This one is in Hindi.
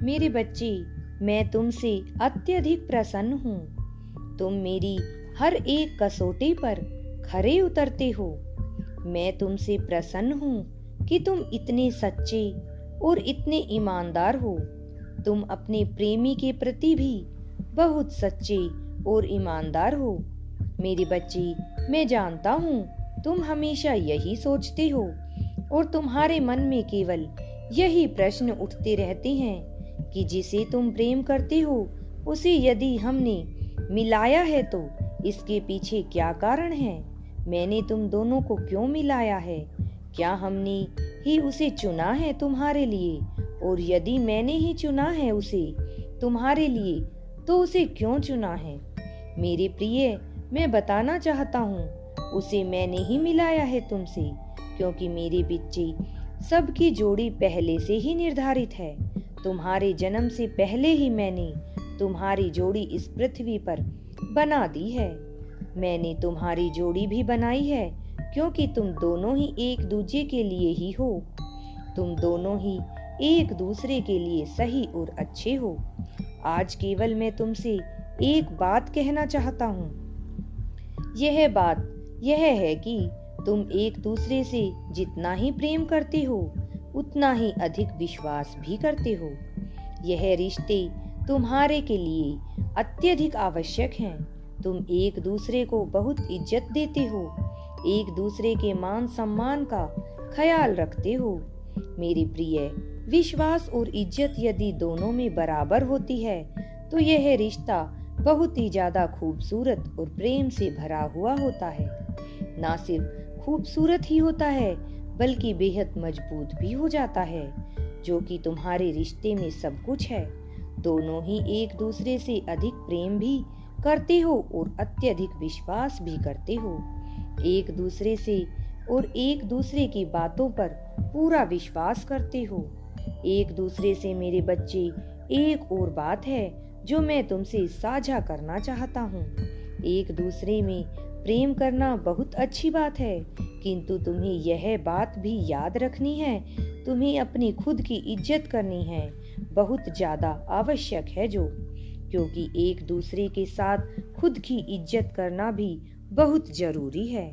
मेरे बच्चे, मैं तुमसे अत्यधिक प्रसन्न हूँ। तुम मेरी हर एक कसौटी पर खरे उतरते हो। मैं तुमसे प्रसन्न हूँ कि तुम इतने सच्चे और इतने ईमानदार हो। तुम अपने प्रेमी के प्रति भी बहुत सच्चे और ईमानदार हो। मेरे बच्चे, मैं जानता हूँ तुम हमेशा यही सोचते हो और तुम्हारे मन में केवल यही प्रश्न उठते रहते हैं कि जिसे तुम प्रेम करते हो उसे यदि हमने मिलाया है तो इसके पीछे क्या कारण है। मैंने तुम दोनों को क्यों मिलाया है? क्या हमने ही उसे चुना है तुम्हारे लिए? और यदि मैंने ही चुना है उसे तुम्हारे लिए तो उसे क्यों चुना है? मेरे प्रिय, मैं बताना चाहता हूँ, उसे मैंने ही मिलाया है तुमसे, क्योंकि मेरे बच्चे सबकी जोड़ी पहले से ही निर्धारित है। तुम्हारे जन्म से पहले ही मैंने तुम्हारी जोड़ी इस पृथ्वी पर बना दी है। मैंने तुम्हारी जोड़ी भी बनाई है क्योंकि तुम दोनों ही एक दूसरे के लिए ही हो। तुम दोनों ही एक दूसरे के लिए सही और अच्छे हो। आज केवल मैं तुमसे एक बात कहना चाहता हूँ। यह बात यह है कि तुम एक दूसरे से जितना ही प्रेम करते हो उतना ही अधिक विश्वास भी करते हो। यह रिश्ते तुम्हारे के लिए अत्यधिक आवश्यक हैं। तुम एक दूसरे को बहुत इज्जत देते हो, एक दूसरे के मान सम्मान का ख्याल रखते हो। मेरे प्रिय, विश्वास और इज्जत यदि दोनों में बराबर होती है तो यह रिश्ता बहुत ही ज्यादा खूबसूरत और प्रेम से भरा हुआ होता है। ना सिर्फ खूबसूरत ही होता है बल्कि बेहद मजबूत भी हो जाता है, जो कि तुम्हारे रिश्ते में सब कुछ है। दोनों ही एक दूसरे से अधिक प्रेम भी करते हो और अत्यधिक विश्वास भी करते हो। एक दूसरे से और एक दूसरे की बातों पर पूरा विश्वास करते हो। एक दूसरे से मेरे बच्चे, एक और बात है जो मैं तुमसे साझा करना चाहता हूँ। एक दूसरे में प्रेम करना बहुत अच्छी बात है, किंतु तुम्हें यह बात भी याद रखनी है, तुम्हें अपनी खुद की इज्जत करनी है, बहुत ज्यादा आवश्यक है क्योंकि एक दूसरे के साथ खुद की इज्जत करना भी बहुत जरूरी है।